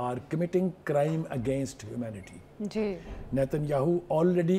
are committing crime against humanity. Netanyahu already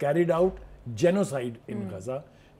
carried out genocide in Gaza,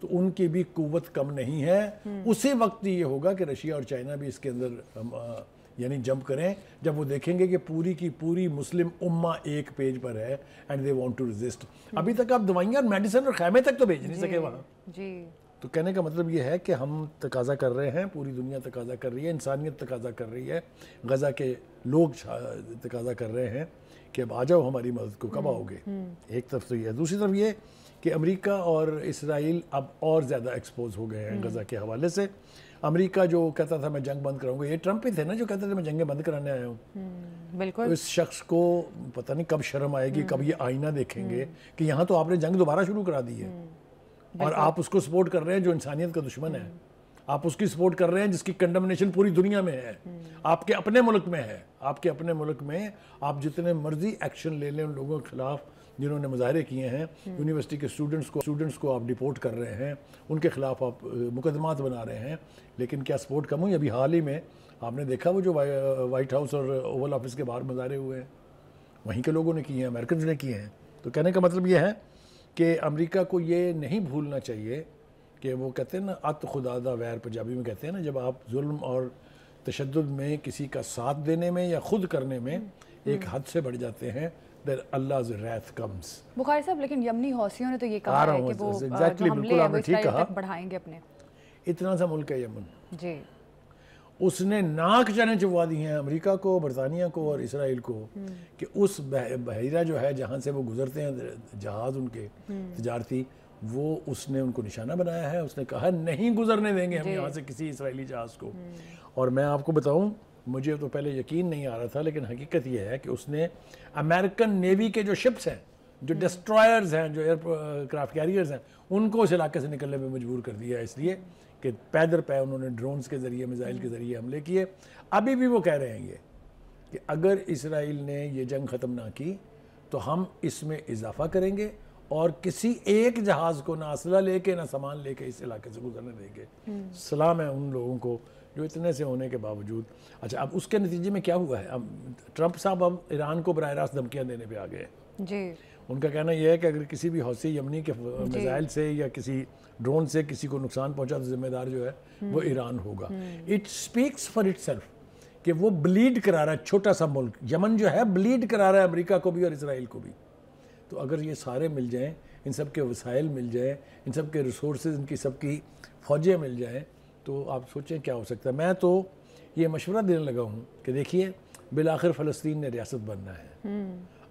تو ان کی بھی قوت کم نہیں ہے. اسی وقت یہ ہوگا کہ رشیا اور چائنا بھی اس کے اندر یعنی جمپ کریں جب وہ دیکھیں گے کہ پوری کی پوری مسلم امہ ایک پیج پر ہے and they want to resist. ابھی تک آپ دوائیاں اور میڈیسن اور خیمے تک تو بھیج نہیں سکے وہاں. تو کہنے کا مطلب یہ ہے کہ ہم تقاضا کر رہے ہیں, پوری دنیا تقاضا کر رہی ہے, انسانیت تقاضا کر رہی ہے, غزہ کے لوگ تقاضا کر رہے ہیں کہ اب آ جاؤ ہماری مدد کو, کب آؤ گے. ایک طرف تو یہ ہے. دوسری طرف یہ کہ امریکہ اور اسرائیل اب اور زیادہ ایکسپوز ہو گئے ہیں غزہ کے حوالے سے. امریکہ جو کہتا تھا میں جنگ بند کراؤں گا, یہ ٹرمپ ہی تھے نا جو کہتے تھے میں جنگیں بند کرانے آیا ہوں. بالکل. اس شخص کو پتہ نہیں کب شرم آئے گی, کب یہ آئینہ دیکھیں گے کہ یہاں تو آپ نے جنگ دوبارہ شروع کرا دی ہے اور آپ اس کو سپورٹ کر رہے ہیں جو انسانیت کا دشمن ہے. آپ اس کی سپورٹ کر رہے ہیں جس کی کنڈمنیشن پوری دنیا میں ہے, آپ کے اپنے ملک میں ہے. آپ کے اپنے ملک میں آپ جتنے مرضی ایکشن لے لیں ان لوگوں کے خلاف جنہوں نے مظاہرے کیے ہیں, یونیورسٹی کے اسٹوڈنٹس کو آپ ڈیپورٹ کر رہے ہیں, ان کے خلاف آپ مقدمات بنا رہے ہیں, لیکن کیا سپورٹ کم ہوئی؟ ابھی حال ہی میں آپ نے دیکھا وہ جو وائٹ ہاؤس اور اوول آفس کے باہر مظاہرے ہوئے ہیں وہیں کے لوگوں نے کیے ہیں, امریکنز نے کیے ہیں. تو کہنے کا مطلب یہ ہے کہ امریکہ کو یہ نہیں بھولنا چاہیے کہ وہ کہتے ہیں نا ات خدا دا ویر, پنجابی میں کہتے ہیں نا, جب آپ ظلم اور تشدد میں کسی کا ساتھ دینے میں یا خود کرنے میں ایک حد سے بڑھ جاتے ہیں, then Allah's wrath comes. بخاری صاحب لیکن یمنی حوثیوں نے تو یہ کہا ہے کہ وہ جو حملے ہیں وہ اسرائیل تک بڑھائیں گے اپنے. اتنا سا ملک ہے یمن, جی اس نے ناک چنے چبوا دی ہیں امریکہ کو, برطانیہ کو اور اسرائیل کو کہ اس بحیرہ جو ہے جہاں سے وہ گزرتے ہیں جہاز ان کے تجارتی, وہ اس نے ان کو نشانہ بنایا ہے. اس نے کہا نہیں گزرنے دیں گے ہم یہاں سے کسی اسرائیلی جہاز کو. اور میں آپ کو بتاؤں, مجھے تو پہلے یقین نہیں آ رہا تھا, لیکن حقیقت یہ ہے کہ اس نے امریکن نیوی کے جو شپس ہیں, جو ڈسٹرائرز ہیں, جو ایئر کرافٹ کیریئرز ہیں, ان کو اس علاقے سے نکلنے میں مجبور کر دیا, اس لیے کہ پیدر پہ انہوں نے ڈرونز کے ذریعے, میزائل کے ذریعے حملے کیے. ابھی بھی وہ کہہ رہے ہیں یہ کہ اگر اسرائیل نے یہ جنگ ختم نہ کی تو ہم اس میں اضافہ کریں گے اور کسی ایک جہاز کو نہ اسلحہ لے کے نہ سامان لے کے اس علاقے سے گزرنے دیں گے. سلام ہے ان لوگوں کو جو اتنے سے ہونے کے باوجود. اچھا, اب اس کے نتیجے میں کیا ہوا ہے؟ اب ٹرمپ صاحب اب ایران کو براہ راست دھمکیاں دینے پہ آ گئے. جی, ان کا کہنا یہ ہے کہ اگر کسی بھی حوثی یمنی کے میزائل سے یا کسی ڈرون سے کسی کو نقصان پہنچا تو ذمہ دار جو ہے وہ ایران ہوگا. It specs for it self کہ وہ بلیڈ کرا رہا ہے, چھوٹا سا ملک یمن جو ہے بلیڈ کرا رہا ہے امریکہ کو بھی اور اسرائیل کو بھی. تو اگر یہ سارے مل جائیں, ان سب کے وسائل مل جائیں, ان سب کے ریسورسز, ان کی سب کی فوجیں مل جائیں, تو آپ سوچیں کیا ہو سکتا ہے. میں تو یہ مشورہ دینے لگا ہوں کہ دیکھیے بالآخر فلسطین نے ریاست بننا ہے.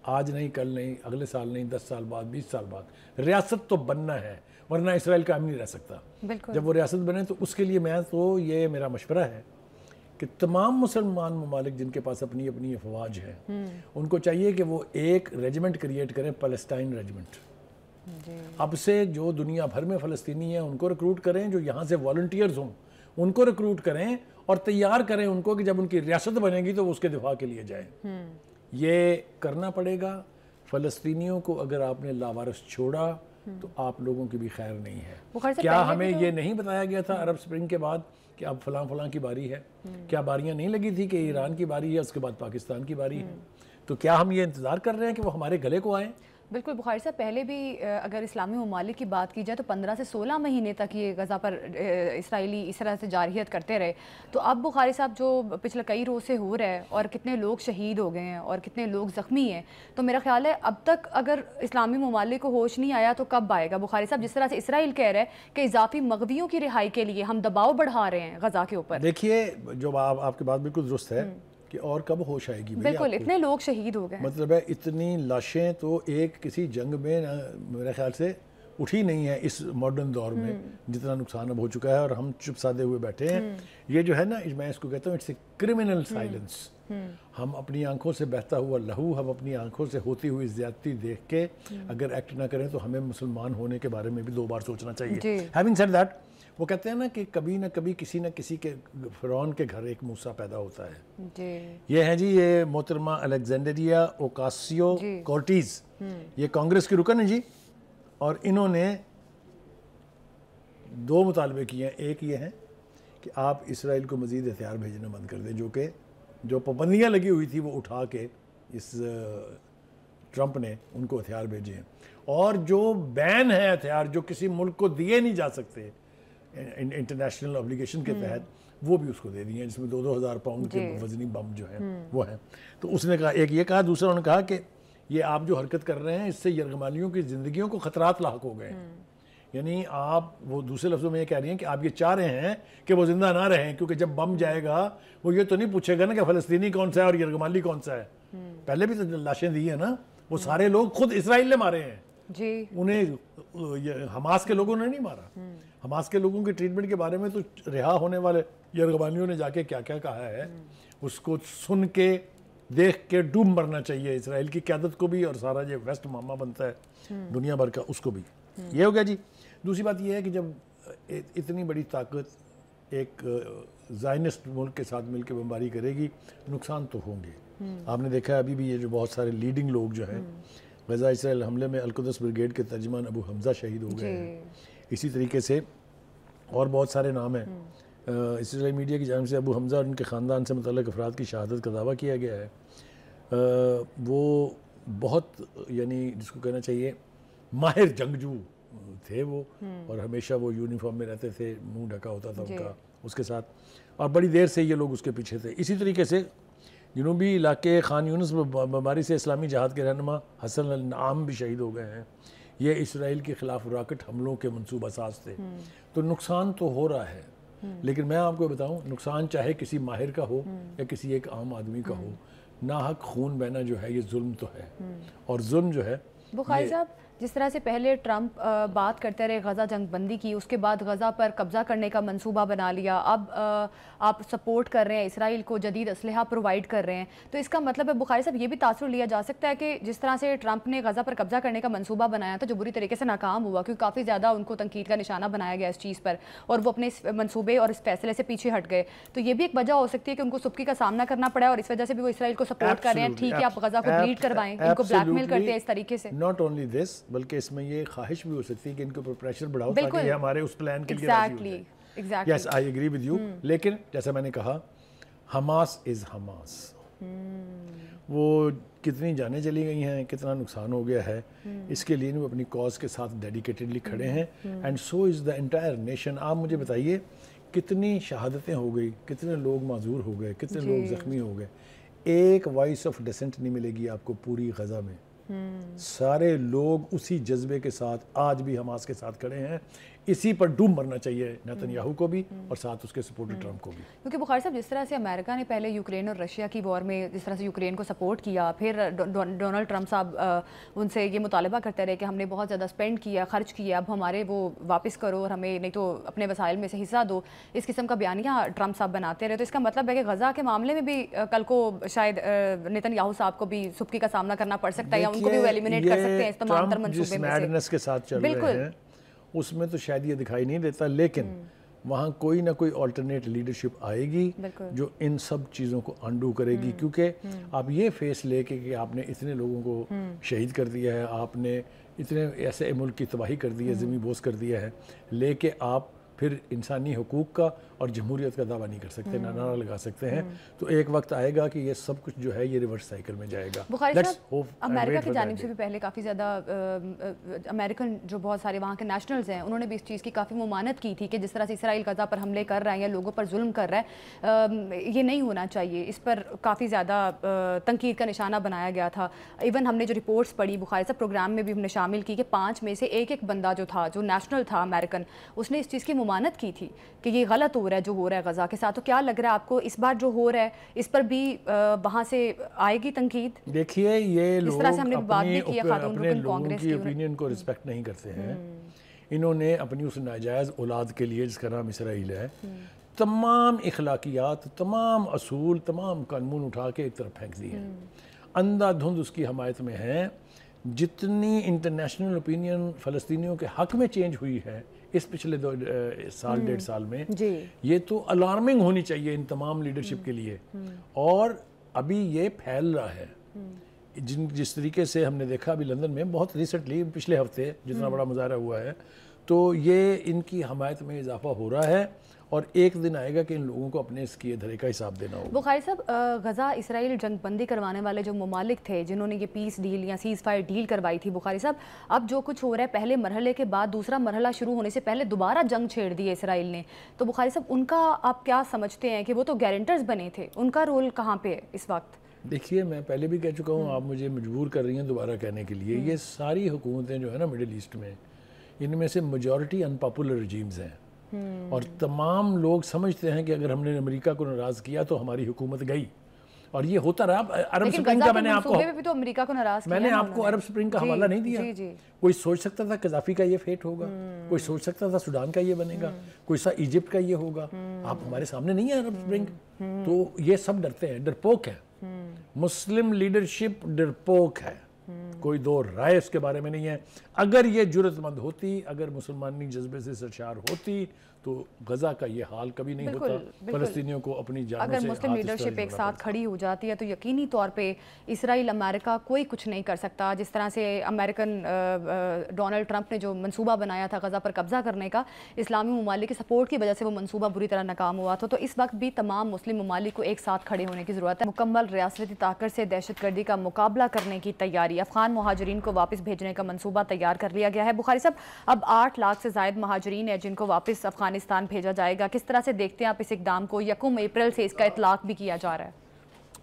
آج نہیں, کل نہیں, اگلے سال نہیں, 10 سال بعد, 20 سال بعد ریاست تو بننا ہے, ورنہ اسرائیل قائم نہیں رہ سکتا. جب وہ ریاست بنے تو اس کے لیے میں تو یہ میرا مشورہ ہے کہ تمام مسلمان ممالک جن کے پاس اپنی اپنی افواج ہیں, ان کو چاہیے کہ وہ ایک ریجیمنٹ کریٹ کریں, پیلسٹائن ریجیمنٹ. اب سے جو دنیا بھر میں فلسطینی ہیں ان کو ریکروٹ کریں, جو یہاں سے والنٹیئرز ہوں ان کو ریکروٹ کریں اور تیار کریں ان کو کہ جب ان کی ریاست بنے گی تو وہ اس کے دفاع کے لیے جائیں. یہ کرنا پڑے گا. فلسطینیوں کو اگر آپ نے لاوارث چھوڑا تو آپ لوگوں کی بھی خیر نہیں ہے. کیا ہمیں یہ نہیں بتایا گیا تھا عرب سپرنگ کے بعد کہ اب فلاں فلاں کی باری ہے؟ کیا باریاں نہیں لگی تھی کہ ایران کی باری ہے, اس کے بعد پاکستان کی باری ہے؟ تو کیا ہم یہ انتظار کر رہے ہیں کہ وہ ہمارے گلے کو آئیں؟ بالکل بخاری صاحب, پہلے بھی اگر اسلامی ممالک کی بات کی جائے تو 15 سے 16 مہینے تک یہ غزہ پر اسرائیلی اس طرح سے جارحیت کرتے رہے. تو اب بخاری صاحب جو پچھلے کئی روز سے ہو رہا ہے اور کتنے لوگ شہید ہو گئے ہیں اور کتنے لوگ زخمی ہیں, تو میرا خیال ہے اب تک اگر اسلامی ممالک کو ہوش نہیں آیا تو کب آئے گا بخاری صاحب؟ جس طرح سے اسرائیل کہہ رہا ہے کہ اضافی مغویوں کی رہائی کے لیے ہم دباؤ بڑھا رہے ہیں غزہ کے اوپر. دیکھیے جو آپ کی بات بالکل درست ہے کہ اور کب ہوش آئے گی. بالکل, اتنے لوگ شہید ہو گئے. مطلب ہے اتنی لاشیں تو ایک کسی جنگ میں میرے خیال سے اٹھی نہیں ہے اس ماڈرن دور میں, جتنا نقصان اب ہو چکا ہے اور ہم چپ سادے ہوئے بیٹھے ہیں. یہ جو ہے نا, میں اس کو کہتا ہوں اٹس اے کرمنل سائلنس. ہم اپنی آنکھوں سے بہتا ہوا لہو, ہم اپنی آنکھوں سے ہوتی ہوئی زیادتی دیکھ کے اگر ایکٹ نہ کریں تو ہمیں مسلمان ہونے کے بارے میں بھی 2 بار سوچنا چاہیے. ہیونگ سیڈ دیٹ, وہ کہتے ہیں نا کہ کبھی نہ کبھی کسی نہ کسی کے فرعون کے گھر ایک موسیٰ پیدا ہوتا ہے. یہ ہے جی, یہ محترمہ الیگزینڈریا اوکاسیو کورٹیز, یہ کانگریس کی رکن ہے جی, اور انہوں نے 2 مطالبے کیے ہیں. ایک یہ ہے کہ آپ اسرائیل کو مزید ہتھیار بھیجنا بند کر دیں, جو پابندیاں لگی ہوئی تھی وہ اٹھا کے اس ٹرمپ نے ان کو ہتھیار بھیجے ہیں. اور جو بین ہے ہتھیار جو کسی ملک کو دیے نہیں جا سکتے انٹرنیشنل اوبلیگیشن کے تحت، وہ بھی اس کو دے دیے ہیں، جس میں 2,000 پاؤنڈ کے وزنی بم جو ہیں وہ ہیں. تو اس نے کہا، ایک یہ کہا، دوسرا انہوں نے کہا کہ یہ آپ جو حرکت کر رہے ہیں اس سے یرغمالیوں کی زندگیوں کو خطرات لاحق ہو گئے ہیں. یعنی آپ، وہ دوسرے لفظوں میں یہ کہہ رہی ہیں کہ آپ یہ چاہ رہے ہیں کہ وہ زندہ نہ رہیں، کیونکہ جب بم جائے گا وہ یہ تو نہیں پوچھے گا نا کہ فلسطینی کون سا ہے اور یرغمالی کون سا ہے. پہلے بھی تو لاشیں دی ہیں نا، وہ سارے لوگ خود اسرائیل نے مارے ہیں جی، انہیں حماس کے لوگوں نے نہیں مارا. حماس کے لوگوں کے ٹریٹمنٹ کے بارے میں تو رہا ہونے والے یرغمالیوں نے جا کے کیا کیا کہا ہے، اس کو سن کے دیکھ کے ڈوب مرنا چاہیے اسرائیل کی قیادت کو بھی، اور سارا جو ویسٹ ماما بنتا ہے دنیا بھر کا اس کو بھی. یہ ہو گیا جی. دوسری بات یہ ہے کہ جب اتنی بڑی طاقت ایک زائنسٹ ملک کے ساتھ مل کے بمباری کرے گی، نقصان تو ہوں گے. آپ نے دیکھا ہے ابھی بھی یہ جو بہت سارے لیڈنگ لوگ جو ہیں غزہ اسرائیل حملے میں القدس بریگیڈ کے ترجمان ابو حمزہ شہید ہو گئے ہیں. اسی طریقے سے اور بہت سارے نام ہیں. اسرائیلی میڈیا کی جانب سے ابو حمزہ اور ان کے خاندان سے متعلق افراد کی شہادت کا دعویٰ کیا گیا ہے. وہ بہت، یعنی جس کو کہنا چاہیے ماہر جنگجو تھے وہ، اور ہمیشہ وہ یونیفارم میں رہتے تھے، منہ ڈھکا ہوتا تھا ان کا اس کے ساتھ، اور بڑی دیر سے یہ لوگ اس کے پیچھے تھے. اسی طریقے سے جنوبی علاقے خان یونس بمباری سے اسلامی جہاد کے رہنما حسن النعام بھی شہید ہو گئے ہیں. یہ اسرائیل کے خلاف راکٹ حملوں کے منصوبہ ساز تھے. تو نقصان تو ہو رہا ہے، لیکن میں آپ کو بتاؤں، نقصان چاہے کسی ماہر کا ہو یا کسی ایک عام آدمی کا ہو، ناحق خون بہنا جو ہے یہ ظلم تو ہے. اور ظلم جو ہے، بخاری صاحب جس طرح سے پہلے ٹرمپ بات کرتے رہے غزہ جنگ بندی کی، اس کے بعد غزہ پر قبضہ کرنے کا منصوبہ بنا لیا، اب آپ سپورٹ کر رہے ہیں اسرائیل کو، جدید اسلحہ پرووائڈ کر رہے ہیں، تو اس کا مطلب ہے بخاری صاحب یہ بھی تاثر لیا جا سکتا ہے کہ جس طرح سے ٹرمپ نے غزہ پر قبضہ کرنے کا منصوبہ بنایا تھا جو بری طریقے سے ناکام ہوا، کیونکہ کافی زیادہ ان کو تنقید کا نشانہ بنایا گیا اس چیز پر، اور وہ اپنے اس منصوبے اور اس فیصلے سے پیچھے ہٹ گئے، تو یہ بھی ایک وجہ ہو سکتی ہے کہ ان کو سبکی کا سامنا کرنا پڑا ہے، اور اس وجہ سے بھی وہ اسرائیل کو سپورٹ کر رہے ہیں. ٹھیک ہے آپ غزہ کو بلیڈ کروائیں، ان کو بلیک میل کرتے ہیں اس طریقے سے. ناٹ اونلی دس، بلکہ اس میں یہ خواہش بھی ہو سکتی ہے کہ ان کے اوپر پریشر بڑھاؤ تاکہ یہ ہمارے اس پلان کے لیے راضی ہو جائے. یس، آئی ایگری ود یو. لیکن جیسا میں نے کہا، حماس از حماس. وہ کتنی جانیں چلی گئی ہیں، کتنا نقصان ہو گیا ہے، اس کے لیے وہ اپنی کاز کے ساتھ ڈیڈیکیٹڈلی کھڑے ہیں. And so is the entire nation. آپ مجھے بتائیے کتنی شہادتیں ہو گئی، کتنے لوگ معذور ہو گئے، کتنے لوگ زخمی ہو گئے. ایک وائس آف ڈسنٹ نہیں ملے گی آپ کو پوری غزہ میں. سارے لوگ اسی جذبے کے ساتھ آج بھی حماس کے ساتھ کھڑے ہیں. اسی پر ڈوب مرنا چاہیے نیتن یاہو کو بھی اور ساتھ اس کے سپورٹر ٹرمپ کو بھی. کیونکہ بخاری صاحب جس طرح سے امریکہ نے پہلے یوکرین اور رشیا کی وار میں جس طرح سے یوکرین کو سپورٹ کیا، پھر ڈونلڈ ٹرمپ صاحب ان سے یہ مطالبہ کرتے رہے کہ ہم نے بہت زیادہ سپینڈ کیا، خرچ کیا، اب ہمارے وہ واپس کرو اور ہمیں نہیں تو اپنے وسائل میں سے حصہ دو، اس قسم کا بیانیہ ٹرمپ صاحب بناتے رہے. تو اس کا مطلب ہے کہ غزہ کے معاملے میں بھی کل کو شاید نیتن یاہو صاحب کو بھی سبکی کا سامنا کرنا پڑ سکتا ہے، یا ان کو بھی وہ ایلیمنیٹ کر سکتے ہیں اس تمام تر منصوبے میں سے. کے ساتھ چل رہے ہیں اس میں تو شاید یہ دکھائی نہیں دیتا، لیکن وہاں کوئی نہ کوئی آلٹرنیٹ لیڈرشپ آئے گی جو ان سب چیزوں کو انڈو کرے گی. کیونکہ آپ یہ فیس لے کے کہ آپ نے اتنے لوگوں کو شہید کر دیا ہے، آپ نے اتنے ایسے ملک کی تباہی کر دی ہے، زمین بوس کر دیا ہے، لے کے آپ پھر انسانی حقوق کا اور جمہوریت کا دعویٰ نہیں کر سکتے، نہ نعرہ لگا سکتے ہیں. تو ایک وقت آئے گا کہ یہ سب کچھ جو ہے یہ ریورس سائیکل میں جائے گا. بخاری صاحب امریکہ کی جانب سے بھی پہلے کافی زیادہ امریکن جو بہت سارے وہاں کے نیشنلز ہیں انہوں نے بھی اس چیز کی کافی ممانعت کی تھی کہ جس طرح سے اسرائیل غزہ پر حملے کر رہا ہے یا لوگوں پر ظلم کر رہا ہے، یہ نہیں ہونا چاہیے. اس پر کافی زیادہ تنقید کا نشانہ بنایا گیا تھا. ایون ہم نے جو رپورٹس پڑھی بخاری صاحب پروگرام میں بھی ہم نے شامل کی کہ 5 میں سے ایک بندہ جو تھا جو نیشنل تھا امریکن، اس نے اس چیز کی ممانعت کی تھی کہ یہ غلط ہو رہا ہے جو ہو رہا ہے غزہ کے ساتھ. تو کیا لگ رہا ہے آپ کو اس بار جو ہو رہا ہے اس پر بھی وہاں سے آئے گی تنقید؟ دیکھیے یہ لوگ اپنے لوگوں کی اوپینین کو رسپیکٹ نہیں کرتے ہیں. انہوں نے اپنی اس ناجائز اولاد کے لیے جس کا نام اسرائیل ہے تمام اخلاقیات، تمام اصول، تمام قانون اٹھا کے ایک طرف پھینک دی ہیں. اندھا دھند اس کی حمایت میں ہیں. جتنی انٹرنیشنل اوپینین فلسطینیوں کے حق میں چینج ہوئی ہے اس پچھلے 1.5 سال میں، یہ تو الارمنگ ہونی چاہیے ان تمام لیڈرشپ کے لیے. اور ابھی یہ پھیل رہا ہے جس طریقے سے ہم نے دیکھا ابھی لندن میں بہت ریسنٹلی پچھلے ہفتے جتنا بڑا مظاہرہ ہوا ہے، تو یہ ان کی حمایت میں اضافہ ہو رہا ہے اور ایک دن آئے گا کہ ان لوگوں کو اپنے اس کیے دھرے کا حساب دینا ہوگا۔ بخاری صاحب، غزہ اسرائیل جنگ بندی کروانے والے جو ممالک تھے جنہوں نے یہ پیس ڈیل یا سیز فائر ڈیل کروائی تھی، بخاری صاحب اب جو کچھ ہو رہا ہے پہلے مرحلے کے بعد دوسرا مرحلہ شروع ہونے سے پہلے دوبارہ جنگ چھیڑ دی ہے اسرائیل نے، تو بخاری صاحب ان کا آپ کیا سمجھتے ہیں کہ وہ تو گارنٹرز بنے تھے، ان کا رول کہاں پہ ہے اس وقت؟ دیکھیے میں پہلے بھی کہہ چکا ہوں، آپ مجھے مجبور کر رہی ہیں دوبارہ کہنے کے لیے، یہ ساری حکومتیں جو ہے نا مڈل ایسٹ میں، ان میں سے میجورٹی ان پاپولر رجیمز ہیں، اور تمام لوگ سمجھتے ہیں کہ اگر ہم نے امریکہ کو ناراض کیا تو ہماری حکومت گئی، اور یہ ہوتا رہا۔ عرب سپرنگ کا میں نے آپ کو عرب سپرنگ کا حوالہ نہیں دیا، کوئی سوچ سکتا تھا قذافی کا یہ فیٹ ہوگا، کوئی سوچ سکتا تھا سوڈان کا یہ بنے گا، کوئی سا ایجپٹ کا یہ ہوگا، آپ ہمارے سامنے نہیں ہے عرب سپرنگ، تو یہ سب ڈرتے ہیں، ڈرپوک ہے، مسلم لیڈرشپ ڈرپوک ہے، کوئی دو رائے اس کے بارے میں نہیں ہے۔ اگر یہ جرأت مند ہوتی، اگر مسلمانی جذبے سے سرشار ہوتی تو غزہ کا یہ حال کبھی نہیں ہوتا، فلسطینیوں کو اپنی جانوں سے اگر مسلم لیڈرشپ ایک ساتھ کھڑی ہو جاتی ہے تو یقینی طور پہ اسرائیل امریکہ کوئی کچھ نہیں کر سکتا۔ جس طرح سے امریکن ڈونلڈ ٹرمپ نے جو منصوبہ بنایا تھا غزہ پر قبضہ کرنے کا، اسلامی ممالک کی سپورٹ کی وجہ سے وہ منصوبہ بری طرح ناکام ہوا تھا، تو اس وقت بھی تمام مسلم ممالک کو ایک ساتھ کھڑے ہونے کی ضرورت ہے۔ مکمل ریاستی طاقت سے دہشت گردی کا مقابلہ کرنے کی تیاری، افغان مہاجرین کو واپس بھیجنے کا منصوبہ تیار کر لیا گیا ہے۔ بخاری صاحب اب 8 لاکھ سے زائد مہاجرین ہیں جن کو واپس افغانستان بھیجا جائے گا، کس طرح سے دیکھتے ہیں آپ اس اقدام کو؟ 1 اپریل سے اس کا اطلاق بھی کیا جا رہا ہے۔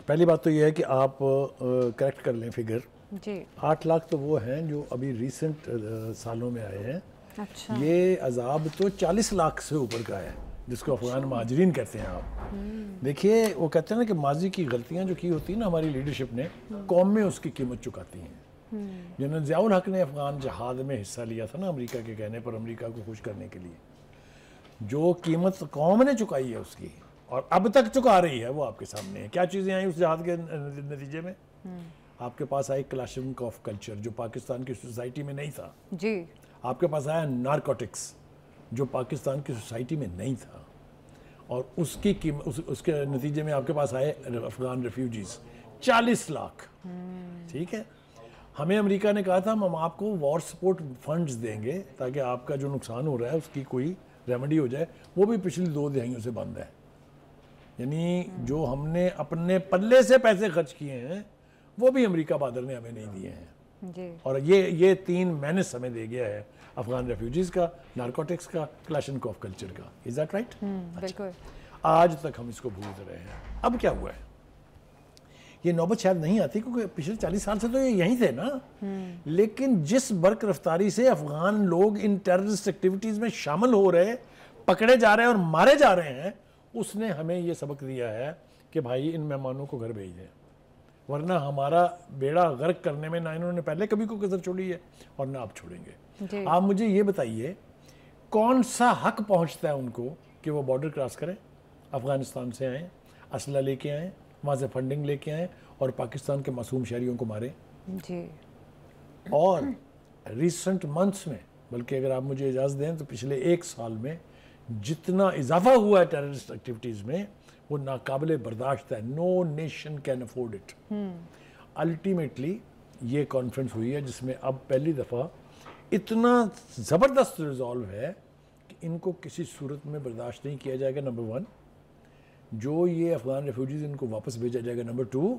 پہلی بات تو یہ ہے کہ آپ کریکٹ کر لیں فگر، جی 8 لاکھ تو وہ ہیں جو ابھی ریسنٹ سالوں میں آئے ہیں، اچھا یہ عذاب تو 40 لاکھ سے اوپر کا ہے جس کو افغان مہاجرین کہتے ہیں۔ آپ دیکھیے وہ کہتے ہیں نا کہ ماضی کی غلطیاں جو کی ہوتی ہیں نا ہماری لیڈرشپ نے، قوم میں اس کی قیمت چکاتی ہیں۔ جنرل ضیاء الحق نے افغان جہاد میں حصہ لیا تھا نا امریکہ کے کہنے پر، امریکہ کو خوش کرنے کے لیے، جو قیمت قوم نے چکائی ہے اس کی، اور اب تک چکا رہی ہے، وہ آپ کے سامنے ہے۔ کیا چیزیں آئیں اس جہاد کے نتیجے میں؟ آپ کے پاس آئی کلاشنکوف کلچر جو پاکستان کی سوسائٹی میں نہیں تھا، جی آپ کے پاس آیا نارکوٹکس جو پاکستان کی سوسائٹی میں نہیں تھا، اور اس کی اس کے نتیجے میں آپ کے پاس آئے افغان ریفیوجیز 40 لاکھ۔ ٹھیک ہے، ہمیں امریکہ نے کہا تھا ہم آپ کو وار سپورٹ فنڈز دیں گے تاکہ آپ کا جو نقصان ہو رہا ہے اس کی کوئی ریمیڈی ہو جائے، وہ بھی پچھلی 2 دہائیوں سے بند ہے۔ یعنی جو ہم نے اپنے پلے سے پیسے خرچ کیے ہیں وہ بھی امریکہ بادر نے ہمیں نہیں دیے ہیں، جی اور یہ 3 مینس ہمیں دے گیا ہے، افغان ریفیوجیز کا، نارکوٹکس کا، کلاشنکوف کلچر کا۔ Is that right? بالکل۔ آج تک ہم اس کو بھولتے رہے ہیں۔ اب کیا ہوا ہے؟ یہ نوبت شاید نہیں آتی کیونکہ پچھلے 40 سال سے تو یہ یہیں تھے نا، لیکن جس برق رفتاری سے افغان لوگ ان ٹیررسٹ ایکٹیویٹیز میں شامل ہو رہے، پکڑے جا رہے ہیں اور مارے جا رہے ہیں، اس نے ہمیں یہ سبق دیا ہے کہ بھائی ان مہمانوں کو گھر بھیج دیں، ورنہ ہمارا بیڑا غرق کرنے میں نہ انہوں نے پہلے کبھی کوئی کسر چھوڑی ہے اور نہ اب چھوڑیں گے۔ آپ مجھے یہ بتائیے کون سا حق پہنچتا ہے ان کو کہ وہ بارڈر کراس کریں، افغانستان سے آئیں، اسلحہ لے کے آئیں، وہاں سے فنڈنگ لے کے آئیں اور پاکستان کے معصوم شہریوں کو ماریں؟ جی اور ریسنٹ منتھس میں، بلکہ اگر آپ مجھے اجازت دیں تو پچھلے 1 سال میں جتنا اضافہ ہوا ہے ٹیررسٹ ایکٹیویٹیز میں وہ ناقابل برداشت ہے۔ No nation can afford it. Ultimately یہ کانفرنس ہوئی ہے جس میں اب پہلی دفعہ اتنا زبردست ریزالو ہے کہ ان کو کسی صورت میں برداشت نہیں کیا جائے گا۔ نمبر 1 جو یہ افغان ریفیوجیز ان کو واپس بھیجا جائے گا۔ نمبر 2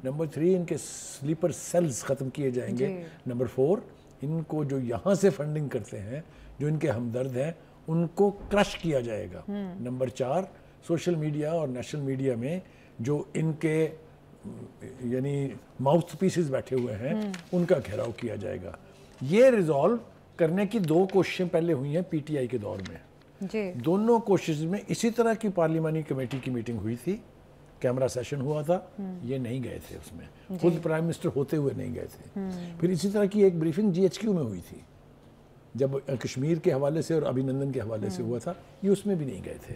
نمبر 3 ان کے سلیپر سیلز ختم کیے جائیں گے۔ نمبر 4 ان کو جو یہاں سے فنڈنگ کرتے ہیں، جو ان کے ہمدرد ہیں، ان کو کرش کیا جائے گا۔ نمبر 4 سوشل میڈیا اور نیشنل میڈیا میں جو ان کے یعنی ماؤتھ پیسز بیٹھے ہوئے ہیں ان کا گھیراؤ کیا جائے گا۔ یہ ریزالو کرنے کی 2 کوششیں پہلے ہوئی ہیں پی ٹی آئی کے دور میں۔ دونوں کوشش میں اسی طرح کی پارلیمانی کمیٹی کی میٹنگ ہوئی تھی، کیمرہ سیشن ہوا تھا، یہ نہیں گئے تھے اس میں، خود پرائم منسٹر ہوتے ہوئے نہیں گئے تھے۔ پھر اسی طرح کی ایک بریفنگ جی ایچ کیو میں ہوئی تھی جب کشمیر کے حوالے سے اور ابھینندن کے حوالے سے ہوا تھا، یہ اس میں بھی نہیں گئے تھے۔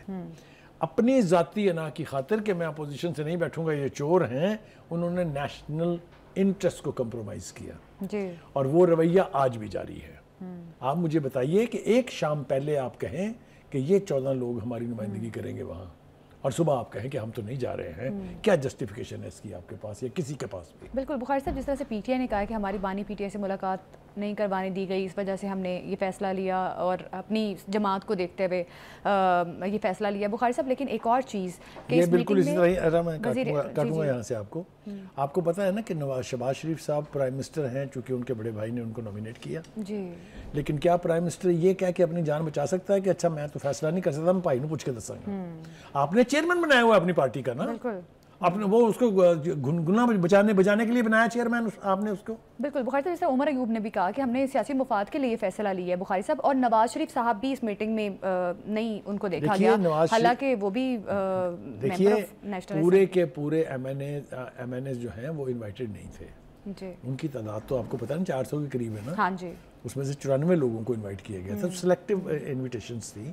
اپنی ذاتی انا کی خاطر کہ میں اپوزیشن سے نہیں بیٹھوں گا، یہ چور ہیں، انہوں نے نیشنل انٹرسٹ کو کمپرومائز کیا، اور وہ رویہ آج بھی جاری ہے۔ آپ مجھے بتائیے کہ ایک شام پہلے آپ کہیں کہ یہ 14 لوگ ہماری نمائندگی کریں گے وہاں، اور صبح آپ کہیں کہ ہم تو نہیں جا رہے ہیں، کیا جسٹیفیکیشن ہے اس کی آپ کے پاس یا کسی کے پاس بھی؟ بالکل بخاری صاحب، جس طرح سے پی ٹی آئی نے کہا ہے کہ ہماری بانی پی ٹی آئی سے ملاقات نہیں کروانے دی گئی، اس وجہ سے ہم نے یہ فیصلہ لیا اور اپنی جماعت کو دیکھتے ہوئے یہ فیصلہ لیا بخاری صاحب. لیکن ایک اور چیز کہ یہ بالکل اسی طرح میں کاٹوں گا یہاں سے آپ کو پتا ہے نا کہ شہباز شریف صاحب پرائم منسٹر ہیں چونکہ ان کے بڑے بھائی نے ان کو نامینیٹ کیا جی، لیکن کیا پرائم منسٹر یہ کہہ کے اپنی جان بچا سکتا ہے کہ اچھا میں تو فیصلہ نہیں کر سکتا، میں بھائی نے پوچھ کے دساں گا؟ آپ نے چیئرمین بنایا ہوا ہے اپنی پارٹی کا نا، بالکل آپ نے وہ اس کو گناہ بچانے کے لیے بنایا چیئرمین آپ نے اس کو. بالکل بخاری صاحب، جیسے عمر ایوب نے بھی کہا کہ ہم نے سیاسی مفاد کے لیے فیصلہ لیا ہے بخاری صاحب، اور نواز شریف صاحب بھی اس میٹنگ میں نہیں ان کو دیکھا گیا، حالانکہ وہ بھی دیکھیے پورے کے پورے ایم این اے جو ہیں وہ انوائٹڈ نہیں تھے جی. ان کی تعداد تو آپ کو پتہ نہیں 400 کے قریب ہے نا. ہاں جی. اس میں سے 94 لوگوں کو انوائٹ کیا گیا تھا، سلیکٹیو انویٹیشنز تھی.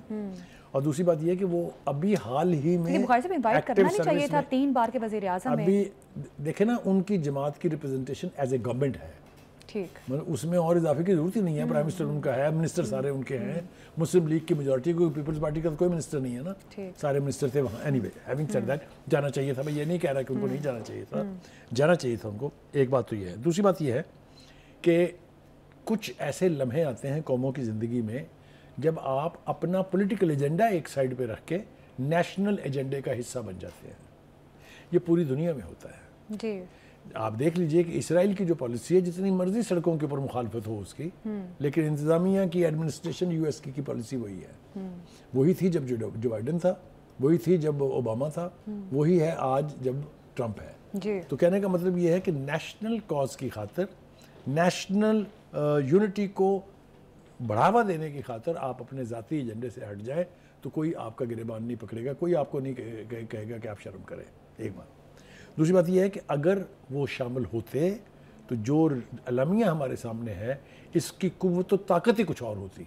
اور دوسری بات یہ ہے کہ وہ ابھی حال ہی میں بخاری صاحب انوائٹ کرنا نہیں چاہیے تھا، 3 بار کے وزیر اعظم ہیں. ابھی دیکھیں نا ان کی جماعت کی ریپرزنٹیشن ایز اے گورنمنٹ ہے ٹھیک، اس میں اور اضافے کی ضرورت ہی نہیں ہے. پرائم منسٹر ان کا ہے، منسٹر سارے ان کے ہیں، مسلم لیگ کی میجورٹی کو، پیپلز پارٹی کا کوئی منسٹر نہیں ہے نا، سارے منسٹر تھے وہاں. Any way having said that جانا چاہیے تھا، میں یہ نہیں کہہ رہا کہ ان کو نہیں جانا چاہیے تھا، جانا چاہیے تھا ان کو. ایک بات تو یہ ہے. دوسری بات یہ ہے کہ کچھ ایسے لمحے آتے ہیں قوموں کی زندگی میں جب آپ اپنا پولیٹیکل ایجنڈا ایک سائڈ پہ رکھ کے نیشنل ایجنڈے کا حصہ بن جاتے ہیں. یہ پوری دنیا میں ہوتا ہے جی. آپ دیکھ لیجئے کہ اسرائیل کی جو پالیسی ہے، جتنی مرضی سڑکوں کے اوپر مخالفت ہو اس کی، لیکن انتظامیہ کی ایڈمنسٹریشن یو ایس کی پالیسی وہی ہے. وہی تھی جب جو بائیڈن تھا، وہی تھی جب اوباما تھا، وہی ہے آج جب ٹرمپ ہے جی. تو کہنے کا مطلب یہ ہے کہ نیشنل کاز کی خاطر، نیشنل یونٹی کو بڑھاوا دینے کی خاطر آپ اپنے ذاتی ایجنڈے سے ہٹ جائیں تو کوئی آپ کا گریبان نہیں پکڑے گا، کوئی آپ کو نہیں کہے گا کہ آپ شرم کریں. ایک بات. دوسری بات یہ ہے کہ اگر وہ شامل ہوتے تو جو اعلامیہ ہمارے سامنے ہے اس کی قوت و طاقت ہی کچھ اور ہوتی،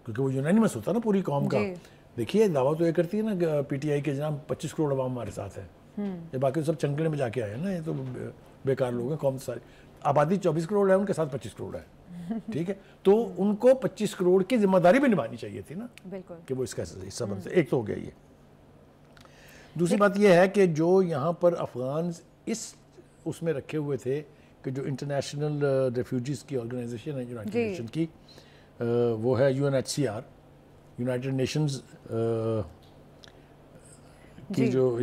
کیونکہ وہ یونانیمس ہوتا نا پوری قوم کا. دیکھیے دعویٰ تو یہ کرتی ہے نا پی ٹی آئی کے جناب 25 کروڑ عوام ہمارے ساتھ ہے، یہ باقی سب چنگڑے میں جا کے آئے ہیں نا، یہ تو بیکار لوگ ہیں. قوم ساری آبادی 24 کروڑ ہے، ان کے ساتھ 25 کروڑ ہے ٹھیک ہے. تو ان کو 25 کروڑ کی ذمہ داری بھی نبھانی چاہیے تھی نا کہ وہ اس کا حصہ بنتے. ایک تو ہو گیا یہ. دوسری بات یہ ہے کہ جو یہاں پر افغانز اس میں رکھے ہوئے تھے کہ جو انٹرنیشنل ریفیوجیز کی آرگنائزیشن ہے یونائٹڈ نیشن کی، وہ ہے UNHCR، یونائٹڈ نیشنز کی جو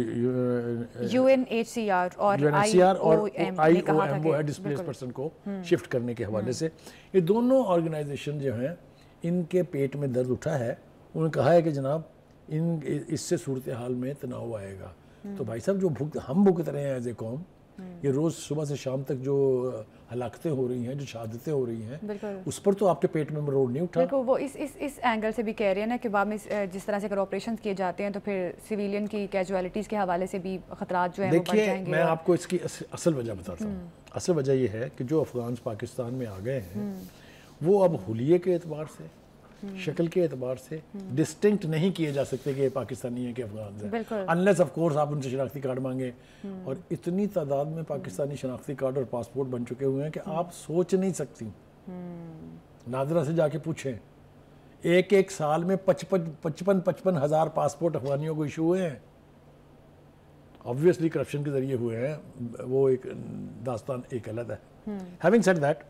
UNHCR اور IOM وہ ہے ڈسپلیس پرسن کو شفٹ کرنے کے حوالے سے. یہ دونوں آرگنائزیشن جو ہیں ان کے پیٹ میں درد اٹھا ہے. انہوں نے کہا ہے کہ جناب اس سے صورتحال میں تناؤ آئے گا. تو بھائی صاحب جو ہم بھگت رہے ہیں ایز اے قوم، یہ روز صبح سے شام تک جو ہلاکتیں ہو رہی ہیں، جو شہادتیں ہو رہی ہیں، اس پر تو آپ کے پیٹ میں روڈ نہیں اٹھا. بالکل وہ اس اینگل سے بھی کہہ رہے ہیں نا کہ بعد میں جس طرح سے اگر آپریشنز کیے جاتے ہیں تو پھر سویلین کی کیجوالٹیز کے حوالے سے بھی خطرات جو ہیں وہ بڑھ جائیں گے. دیکھیے میں آپ کو اس کی اصل وجہ بتاتا ہوں. اصل وجہ یہ ہے کہ جو افغانز پاکستان میں آ گئے ہیں وہ اب حلیے کے اعتبار سے، شکل کے اعتبار سے ڈسٹنکٹ نہیں کیے جا سکتے کہ یہ پاکستانی ہیں کہ افغانز ہیں، انلیس آف کورس آپ ان سے شناختی کارڈ مانگیں. اور اتنی تعداد میں پاکستانی شناختی کارڈ اور پاسپورٹ بن چکے ہوئے ہیں کہ آپ سوچ نہیں سکتی. ناظرہ سے جا کے پوچھیں، ایک سال میں 55 ہزار پاسپورٹ افغانیوں کو ایشو ہوئے ہیں. آبویسلی کرپشن کے ذریعے ہوئے ہیں، وہ ایک داستان ایک الگ ہے. ہیونگ سیڈ دیٹ،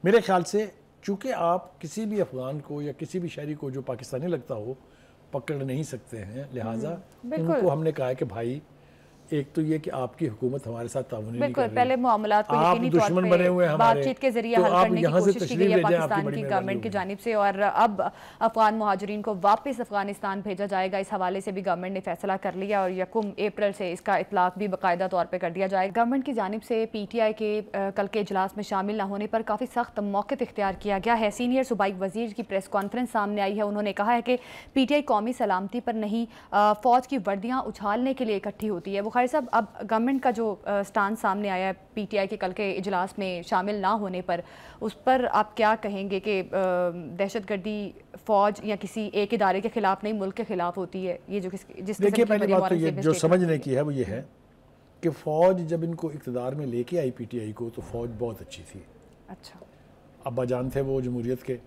میرے خیال سے چونکہ آپ کسی بھی افغان کو یا کسی بھی شہری کو جو پاکستانی لگتا ہو پکڑ نہیں سکتے ہیں، لہٰذا ان کو ہم نے کہا ہے کہ بھائی ایک تو یہ کہ آپ کی حکومت ہمارے ساتھ تعاون نہیں کر رہی، پہلے معاملات کو یقینی طور پہ بات چیت کے ذریعے حل کرنے کی کوشش کی گئی ہے پاکستان کی گورنمنٹ کی جانب سے، اور اب افغان مہاجرین کو واپس افغانستان بھیجا جائے گا. اس حوالے سے بھی گورنمنٹ نے فیصلہ کر لیا اور 1 اپریل سے اس کا اطلاق بھی باقاعدہ طور پہ کر دیا جائے گا. گورنمنٹ کی جانب سے PTI کے کل کے اجلاس میں شامل نہ ہونے پر کافی سخت موقف اختیار کیا گیا ہے. سینئر صوبائی وزیر کی پریس کانفرنس سامنے آئی ہے. انہوں نے کہا ہے کہ PTI قومی سلامتی پر نہیں، فوج کی وردیاں اچھالنے کے لیے اکٹھی ہوتی ہے. بخاری صاحب اب گورنمنٹ کا جو سٹانس سامنے آیا ہے PTI کے کل کے اجلاس میں شامل نہ ہونے پر، اس پر آپ کیا کہیں گے کہ دہشت گردی فوج یا کسی ایک ادارے کے خلاف نہیں ملک کے خلاف ہوتی ہے؟ یہ جو جس دیکھیے پہلی بات تو یہ جو سمجھنے کی ہے وہ یہ ہے کہ فوج جب ان کو اقتدار میں لے کے آئی PTI کو تو فوج بہت اچھی تھی. اچھا ابا جان تھے وہ جمہوریت کے،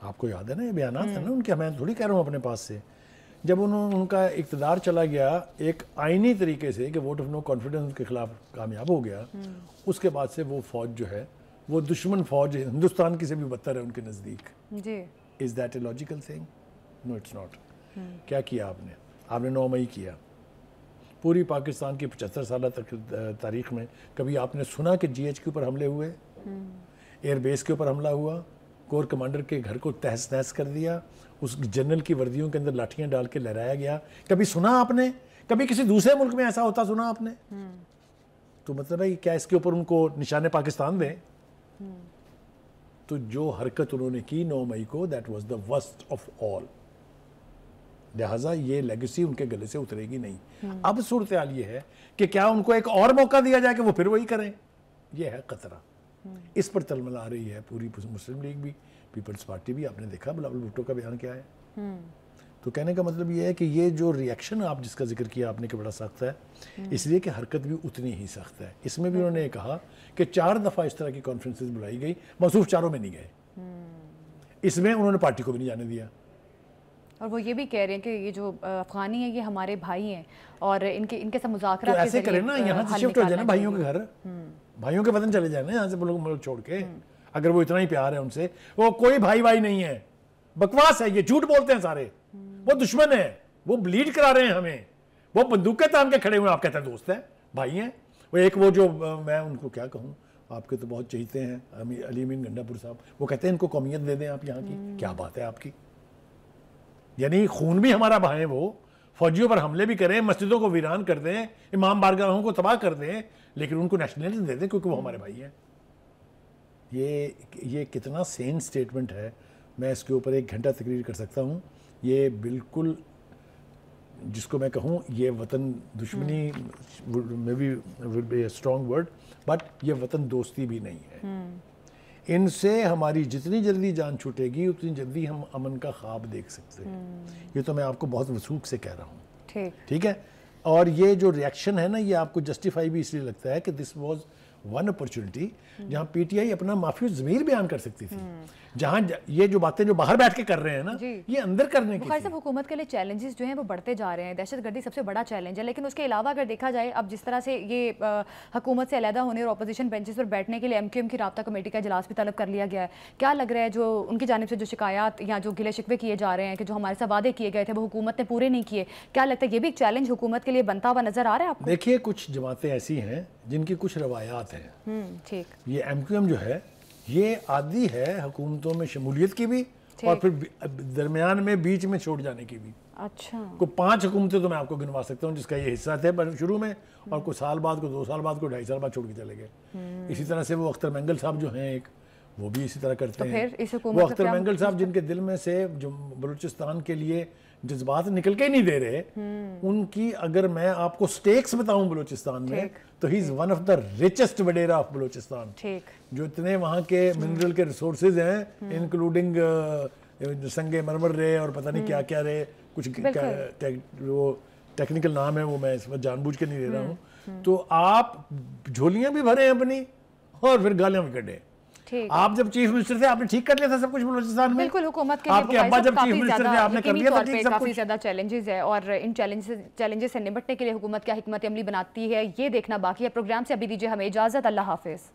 آپ کو یاد ہے نا یہ بیانات ہیں نا ان کے، میں تھوڑی کہہ رہا ہوں اپنے پاس سے. جب ان کا اقتدار چلا گیا ایک آئینی طریقے سے کہ ووٹ آف نو کانفیڈنس کے خلاف کامیاب ہو گیا، اس کے بعد سے وہ فوج جو ہے وہ دشمن فوج ہندوستان کی سے بھی بدتر ہے ان کے نزدیک. جی. Is that a logical thing? No it's not. کیا کیا آپ نے 9 مئی کیا. پوری پاکستان کی 75 سالہ تاریخ میں کبھی آپ نے سنا کہ جی ایچ کے اوپر حملے ہوئے, ایئر بیس کے اوپر حملہ ہوا, کور کمانڈر کے گھر کو تہس نہس کر دیا, اس جنرل کی وردیوں کے اندر لاٹھیاں ڈال کے لہرایا گیا؟ کبھی سنا آپ نے؟ کبھی کسی دوسرے ملک میں ایسا ہوتا سنا آپ نے؟ تو مطلب ہے کیا اس کے اوپر ان کو نشان پاکستان دیں؟ تو جو حرکت انہوں نے کی 9 مئی کو, that was the worst of all. لہٰذا یہ لیگیسی ان کے گلے سے اترے گی نہیں. اب صورتحال یہ ہے کہ کیا ان کو ایک اور موقع دیا جائے کہ وہ پھر وہی کریں؟ یہ ہے خطرہ. اس پر تلملا رہی ہے پوری مسلم لیگ بھی, پیپلز پارٹی بھی. آپ نے دیکھا بلاول بھٹو کا بیان کیا ہے. تو کہنے کا مطلب یہ ہے کہ یہ جو ریئیکشن آپ جس کا ذکر کیا آپ نے کہ بڑا سخت ہے, اس لیے کہ حرکت بھی اتنی ہی سخت ہے. اس میں بھی انہوں نے کہا کہ 4 دفعہ اس طرح کی کانفرنسز بلائی گئی, موصوف چاروں میں نہیں گئے. اس میں انہوں نے پارٹی کو بھی نہیں جانے دیا. اور وہ یہ بھی کہہ رہے ہیں کہ یہ جو افغانی ہیں یہ ہمارے بھائی ہیں اور ان کے ساتھ مذاکرات تو ایسے کریں نا, یہاں سے شفٹ ہو جائے نا بھائیوں کے گھر, بھائیوں کے وطن چلے جائیں نا یہاں سے ملک چھوڑ کے. اگر وہ اتنا ہی پیار ہے ان سے, وہ کوئی بھائی نہیں ہے, بکواس ہے, یہ جھوٹ بولتے ہیں سارے. وہ دشمن ہیں, وہ بلیڈ کرا رہے ہیں ہمیں, وہ بندوقیں تان کے کھڑے ہوئے, آپ کہتے ہیں دوست ہیں, بھائی ہیں. وہ ایک وہ جو میں ان کو کیا کہوں, آپ کے تو بہت چہیتے ہیں علی امین گنڈا پور صاحب, وہ کہتے ہیں ان کو قومیت دے دیں آپ یہاں کی. کیا بات ہے آپ کی, یعنی خون بھی ہمارا بہائیں, وہ فوجیوں پر حملے بھی کریں, مسجدوں کو ویران کر دیں, امام بارگاہوں کو تباہ کر دیں, لیکن ان کو نیشنلزم دے دیں کیونکہ وہ ہمارے بھائی ہیں. یہ کتنا سین سٹیٹمنٹ ہے. میں اس کے اوپر 1 گھنٹہ تقریر کر سکتا ہوں. یہ بالکل جس کو میں کہوں یہ وطن دشمنی میں بھی would be a strong word, but یہ وطن دوستی بھی نہیں ہے. ان سے ہماری جتنی جلدی جان چھوٹے گی اتنی جلدی ہم امن کا خواب دیکھ سکتے ہیں. یہ تو میں آپ کو بہت وثوق سے کہہ رہا ہوں. ٹھیک ہے. اور یہ جو ریئیکشن ہے نا, یہ آپ کو جسٹیفائی بھی اس لیے لگتا ہے کہ دس واز ون اپرچونٹی جہاں پی ٹی آئی اپنا معافی ضمیر بیان کر سکتی تھی. جہاں یہ جو باتیں جو باہر بیٹھ کے کر رہے ہیں نا, یہ اندر کرنے کی. صاحب حکومت کے لیے چیلنجز جو ہیں وہ بڑھتے جا رہے ہیں. دہشت گردی سب سے بڑا چیلنج ہے, لیکن اس کے علاوہ اگر دیکھا جائے اب جس طرح سے یہ حکومت سے علیحدہ ہونے اور اپوزیشن بینچز پر بیٹھنے کے لیے ایم کیو ایم کی رابطہ کمیٹی کا اجلاس بھی طلب کر لیا گیا ہے. کیا لگ رہا ہے جو ان کی جانب سے جو شکایات یا جو گلے شکوے کیے جا رہے ہیں کہ جو ہمارے ساتھ وعدے کیے گئے تھے وہ حکومت نے پورے نہیں کیے, کیا لگتا ہے یہ بھی ایک چیلنج حکومت کے لیے بنتا ہوا نظر آ رہا ہے آپ کو؟ دیکھیے کچھ جماعتیں ایسی ہیں جن کی کچھ روایات ہیں. ٹھیک. یہ ایم کیو ایم جو ہے یہ عادی ہے حکومتوں میں شمولیت کی بھی اور پھر درمیان میں بیچ میں چھوڑ جانے کی بھی. اچھا. کوئی 5 حکومتیں تو میں آپ کو گنوا سکتا ہوں جس کا یہ حصہ تھے شروع میں, اور کوئی سال بعد, کو 2 سال بعد, کو 2.5 سال بعد چھوڑ کے چلے گئے. اسی طرح سے وہ اختر مینگل صاحب جو ہیں ایک, وہ بھی اسی طرح کرتے ہیں. وہ اختر مینگل صاحب جن کے دل میں سے جو بلوچستان کے لیے جذبات نکل کے ہی نہیں دے رہے, ان کی اگر میں آپ کو سٹیکس بتاؤں بلوچستان میں, تو he is one of the richest wadera of Balochistan. جو اتنے وہاں کے منرل کے ریسورسز ہیں, انکلوڈنگ سنگ مرمر رہے اور پتہ نہیں کیا کیا رہے, کچھ وہ ٹیکنیکل نام ہے وہ میں اس وقت جان بوجھ کے نہیں لے رہا ہوں. تو آپ جھولیاں بھی بھرے اپنی اور پھر گالیاں بھی کڈے. آپ جب چیف منسٹر تھے آپ نے ٹھیک کر لیا تھا سب کچھ بلوچستان میں. بالکل حکومت کے آپ کے ابا جب چیف منسٹر تھے آپ نے کر لیا تھا ٹھیک سب کچھ. کافی زیادہ چیلنجز ہے اور ان چیلنجز سے نمٹنے کے لیے حکومت کیا حکمت عملی بناتی ہے یہ دیکھنا باقی ہے. پروگرام سے ابھی دیجیے ہمیں اجازت. اللہ حافظ.